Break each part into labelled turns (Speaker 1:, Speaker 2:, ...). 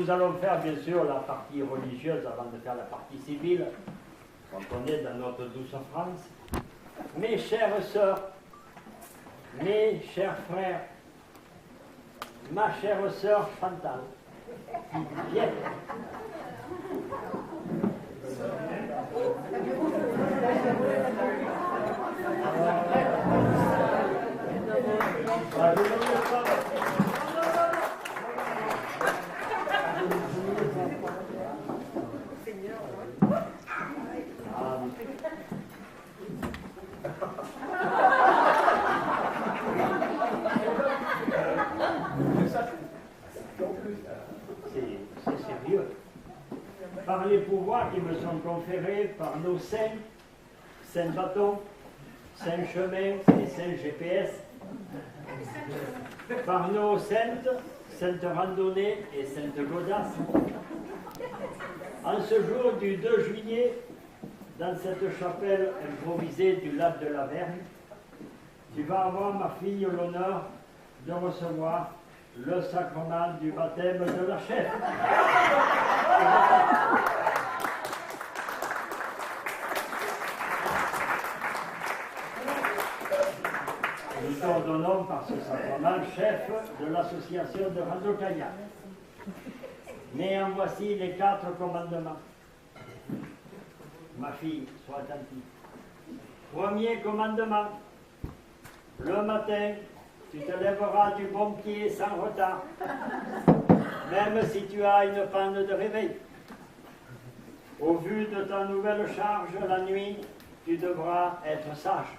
Speaker 1: nous allons faire bien sûr la partie religieuse avant de faire la partie civile, quand on est dans notre douce France. Mes chères sœurs, mes chers frères, ma chère sœur Chantal, viens. C'est sérieux. Par les pouvoirs qui me sont conférés par nos saints, saints bâtons, saints chemins et saints GPS, par nos saintes, saintes randonnées et saintes godasses, en ce jour du 2 juillet, dans cette chapelle improvisée du lac de la Vergne, tu vas avoir, ma fille, l'honneur de recevoir le sacrement du baptême de la chef. Nous t'ordonnons par ce sacrement chef de l'association de rando-kayak. Mais en voici les 4 commandements. Ma fille, sois attentive. Premier commandement. Le matin, tu te lèveras du bon pied sans retard, même si tu as une panne de réveil. Au vu de ta nouvelle charge la nuit, tu devras être sage.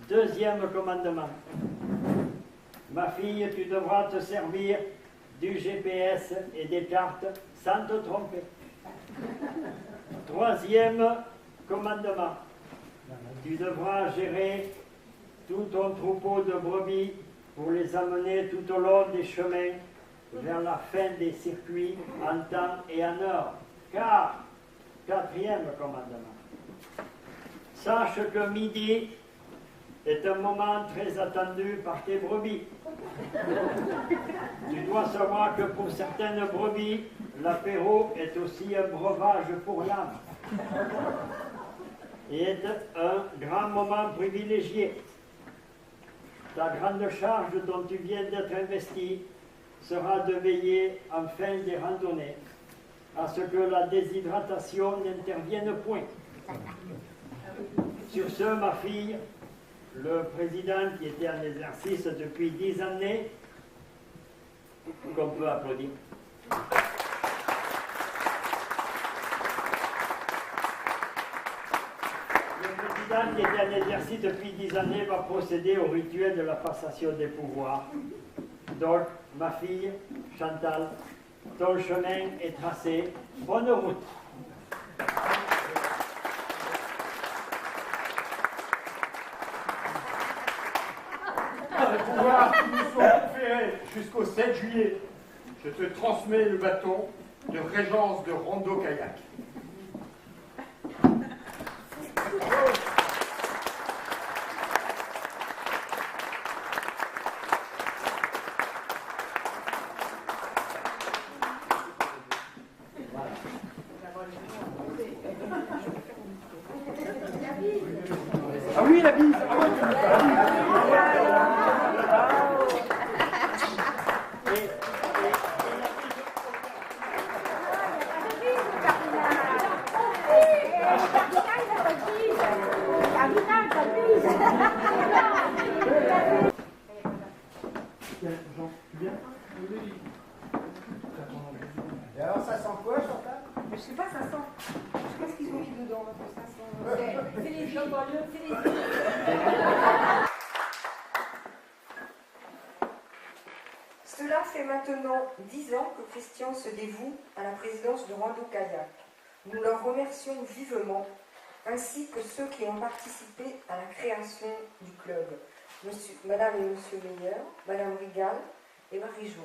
Speaker 1: Deuxième commandement. Ma fille, tu devras te servir du GPS et des cartes sans te tromper. Troisième commandement. Tu devras gérer tout ton troupeau de brebis pour les amener tout au long des chemins vers la fin des circuits en temps et en heure. Car, quatrième commandement, sache que midi est un moment très attendu par tes brebis. Tu dois savoir que pour certaines brebis, l'apéro est aussi un breuvage pour l'âme et est un grand moment privilégié. Ta grande charge dont tu viens d'être investi sera de veiller en fin des randonnées à ce que la déshydratation n'intervienne point. Sur ce, ma fille, le président qui était en exercice depuis 10 années, qu'on peut applaudir. Le président qui était en exercice depuis 10 années va procéder au rituel de la passation des pouvoirs. Donc, ma fille, Chantal, ton chemin est tracé. Bonne route.
Speaker 2: Les pouvoirs qui nous sont conférés jusqu'au 7 juillet, je te transmets le bâton de régence de rando-kayak. Ah oui, la bise. Ah ouais,
Speaker 3: Et alors ça sent quoi, Chantal?
Speaker 4: Je sais pas, ça sent. Je sais pas ce qu'ils ont mis dedans. Ça sent. C'est les huiles. C'est les huiles. Cela fait maintenant 10 ans que Christian se dévoue à la présidence de rando-kayak. Nous leur remercions vivement, ainsi que ceux qui ont participé à la création du club, Madame et Monsieur Meyer, Madame Rigal et Marie-Jo.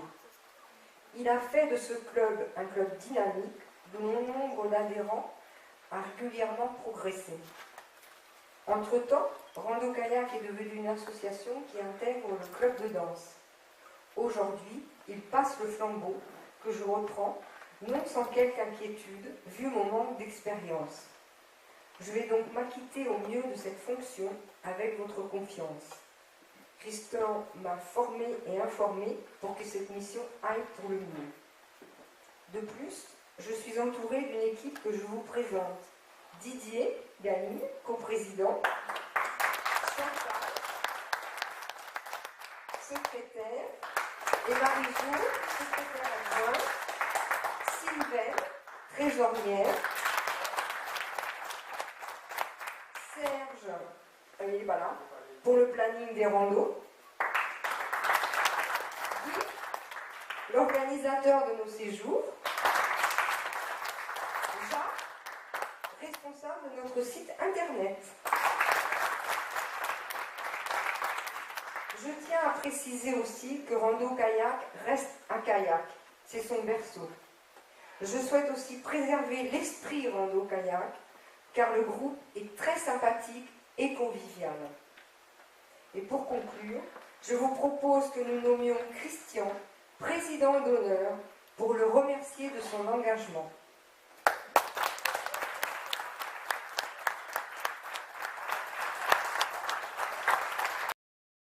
Speaker 4: Il a fait de ce club un club dynamique, dont le nombre d'adhérents a régulièrement progressé. Entre-temps, Rando-Kayak est devenu une association qui intègre le club de danse. Aujourd'hui, il passe le flambeau que je reprends, non sans quelque inquiétude, vu mon manque d'expérience. Je vais donc m'acquitter au mieux de cette fonction avec votre confiance. Christian m'a formé et informé pour que cette mission aille pour le mieux. De plus, je suis entourée d'une équipe que je vous présente. Didier Galine, coprésident, Chantal, secrétaire, et Marie-Jo, secrétaire adjointe, Sylvaine, trésorière, Serge, il n'est pas là, pour le planning des randos, Guy, l'organisateur de nos séjours, Jacques, responsable de notre site internet. Je tiens à préciser aussi que Rando Kayak reste un kayak, c'est son berceau. Je souhaite aussi préserver l'esprit Rando Kayak, car le groupe est très sympathique et convivial. Et pour conclure, je vous propose que nous nommions Christian président d'honneur pour le remercier de son engagement.